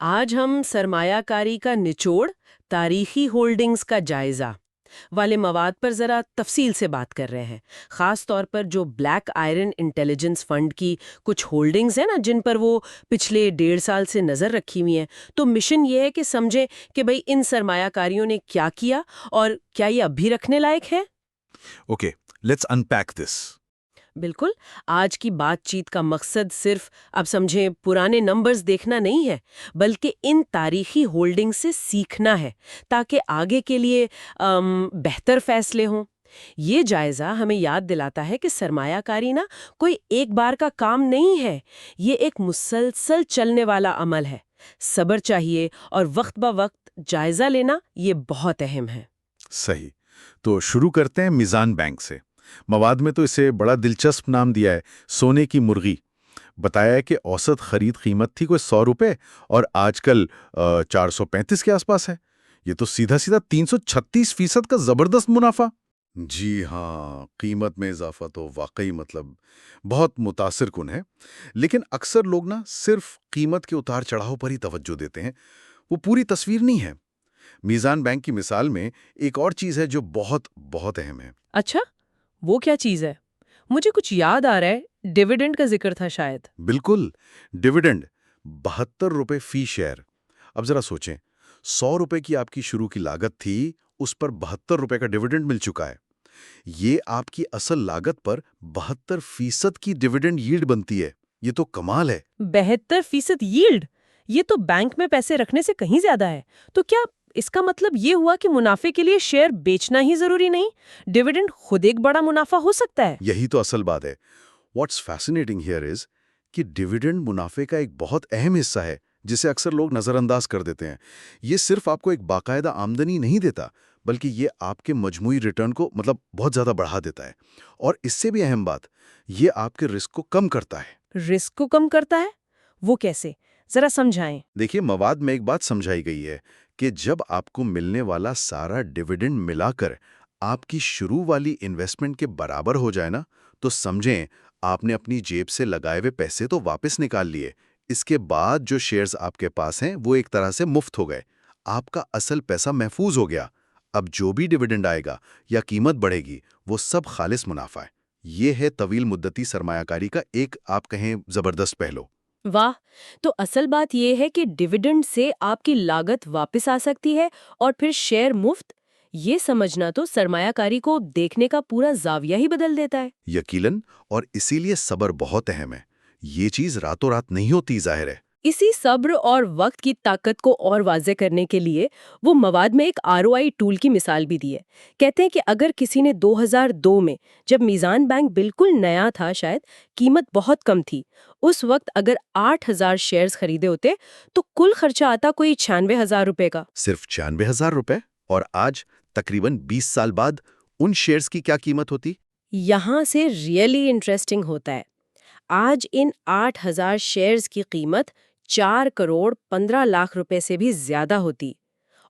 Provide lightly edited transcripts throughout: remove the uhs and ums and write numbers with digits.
आज हम सरमायाकारी का निचोड़, तारीखी होल्डिंग्स का जायजा वाले मवाद पर जरा तफसील से बात कर रहे हैं। खास तौर पर जो ब्लैक आयरन इंटेलिजेंस फंड की कुछ होल्डिंग्स हैं ना, जिन पर वो पिछले 1.5 साल से नजर रखी हुई हैं। तो मिशन ये है कि समझें कि भाई इन सरमायाकारियों ने क्या किया और क्या ये अब भी रखने लायक है। Okay, let's unpack this. बिल्कुल। आज की बातचीत का मकसद सिर्फ अब समझें पुराने नंबर्स देखना नहीं है, बल्कि इन तारीखी होल्डिंग से सीखना है ताकि आगे के लिए बेहतर फैसले हों। ये जायजा हमें याद दिलाता है कि सरमायाकारी ना कोई एक बार का काम नहीं है, ये एक मुसलसल चलने वाला अमल है। सब्र चाहिए और वक्त ब वक्त जायजा लेना ये बहुत अहम है। सही। तो शुरू करते हैं मीज़ान बैंक से। मवाद में तो इसे बड़ा दिलचस्प नाम दिया है, सोने की मुर्गी। बताया है कि औसत खरीद कीमत थी कोई 100 रुपए और आजकल 435 के आसपास है। ये तो सीधा सीधा 336% का जबरदस्त मुनाफा। जी हाँ, कीमत में इजाफा तो वाकई मतलब बहुत मुतासिर कुन है। लेकिन अक्सर लोग ना सिर्फ कीमत के उतार चढ़ाव पर ही तवज्जो देते हैं, वो पूरी तस्वीर नहीं है। मीज़ान बैंक की मिसाल में एक और चीज़ है जो बहुत बहुत अहम है। अच्छा, वो क्या चीज़ है? मुझे कुछ याद आ रहा है, डिविडेंड का जिक्र था शायद। बिल्कुल, डिविडेंड 72 रुपए फी शेयर। अब जरा सोचें, 100 रुपए की आपकी शुरू की लागत थी, उस पर 72 रुपए का डिविडेंड मिल चुका है। ये आपकी असल लागत पर 72% की डिविडेंड यील्ड बनती है। ये तो कमाल है। 72% यील्ड? ये तो बैंक में पैसे रखने से कहीं ज्यादा है। तो क्या इसका मतलब ये हुआ कि मुनाफे के लिए शेयर बेचना ही जरूरी नहीं? डिविडेंड खुद एक बड़ा मुनाफा हो सकता है। यही तो असल बात है। व्हाट्स फैसिनेटिंग हियर इज कि डिविडेंड मुनाफे का एक बहुत अहम हिस्सा है, जिसे अक्सर लोग नजरअंदाज कर देते हैं। ये सिर्फ आपको एक बाकायदा आमदनी नहीं देता, बल्कि ये आपके मजमूई रिटर्न को मतलब बहुत ज्यादा बढ़ा देता है। और इससे भी अहम बात, ये आपके रिस्क को कम करता है। रिस्क को कम करता है? वो कैसे? जरा समझाएं। देखिए, मवाद में एक बात समझाई गई है कि जब आपको मिलने वाला सारा डिविडेंड मिलाकर आपकी शुरू वाली इन्वेस्टमेंट के बराबर हो जाए ना, तो समझें आपने अपनी जेब से लगाए हुए पैसे तो वापस निकाल लिए। इसके बाद जो शेयर्स आपके पास हैं वो एक तरह से मुफ्त हो गए। आपका असल पैसा महफूज हो गया। अब जो भी डिविडेंड आएगा या कीमत बढ़ेगी, वो सब खालिस मुनाफा है। ये है तवील मुद्दती सरमायाकारी का एक आप कहें जबरदस्त पहलू। वाह! तो असल बात यह है कि डिविडेंड से आपकी लागत वापस आ सकती है और फिर शेयर मुफ्त। ये समझना तो सरमायाकारी को देखने का पूरा जाविया ही बदल देता है। यकीनन, और इसीलिए सब्र बहुत अहम है। ये चीज रातों रात नहीं होती, जाहिर है। इसी सब्र और वक्त की ताकत को और वाज़े करने के लिए वो मवाद में एक आरओआई टूल की मिसाल भी दी है। कहते हैं कि अगर किसी ने 2002 में, जब मीज़ान बैंक बिल्कुल नया था, शायद कीमत बहुत कम थी, उस वक्त अगर 8,000 शेयर्स खरीदे होते तो कुल खर्चा आता कोई 96,000 रुपए का। सिर्फ 96,000 रुपए? और आज तकरीबन 20 साल बाद उन शेयर्स की क्या कीमत होती? यहाँ से रियली इंटरेस्टिंग होता है। आज इन 8,000 शेयर्स की कीमत 4,15 लाख रुपए से भी ज्यादा होती।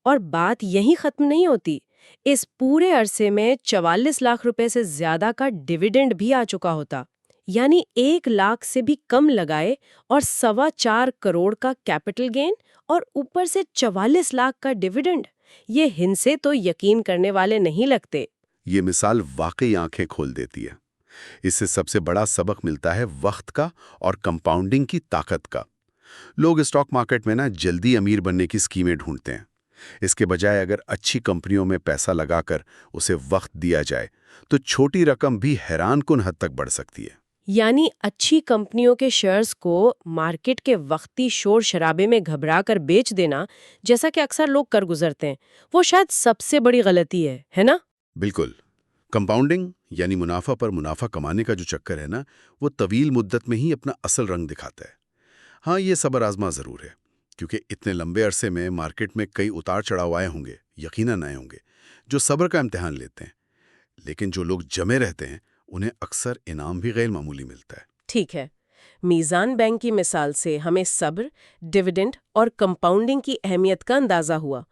और बात यहीं खत्म नहीं होती। इस पूरे अरसे में 44 लाख रुपए से ज्यादा का डिविडेंड भी आ चुका होता। यानी 1 लाख से भी कम लगाए और 4.25 करोड़ का कैपिटल गेन और ऊपर से 44 लाख का डिविडेंड। ये हिंसे तो यकीन करने वाले नहीं लगते। ये मिसाल वाकई आंखें खोल देती है। इससे सबसे बड़ा सबक मिलता है वक्त का और कंपाउंडिंग की ताकत का। लोग स्टॉक मार्केट में ना जल्दी अमीर बनने की स्कीमें ढूंढते हैं। इसके बजाय अगर अच्छी कंपनियों में पैसा लगाकर उसे वक्त दिया जाए, तो छोटी रकम भी हैरानकुन हद तक बढ़ सकती है। यानी अच्छी कंपनियों के शेयर्स को मार्केट के वक्ती शोर शराबे में घबरा कर बेच देना, जैसा कि अक्सर लोग कर गुजरते हैं, वो शायद सबसे बड़ी गलती है ना? बिल्कुल। कंपाउंडिंग यानी मुनाफा पर मुनाफा कमाने का जो चक्कर है ना, वो तवील मुद्दत में ही अपना असल रंग दिखाता है। हाँ, ये सब्र आजमा ज़रूर है, क्योंकि इतने लंबे अरसे में मार्केट में कई उतार चढ़ाव आए होंगे, यकीनन आए होंगे, जो सब्र का इम्तिहान लेते हैं। लेकिन जो लोग जमे रहते हैं, उन्हें अक्सर इनाम भी गैर मामूली मिलता है। ठीक है। मीज़ान बैंक की मिसाल से हमें सब्र, डिविडेंड और कंपाउंडिंग की अहमियत का अंदाजा हुआ।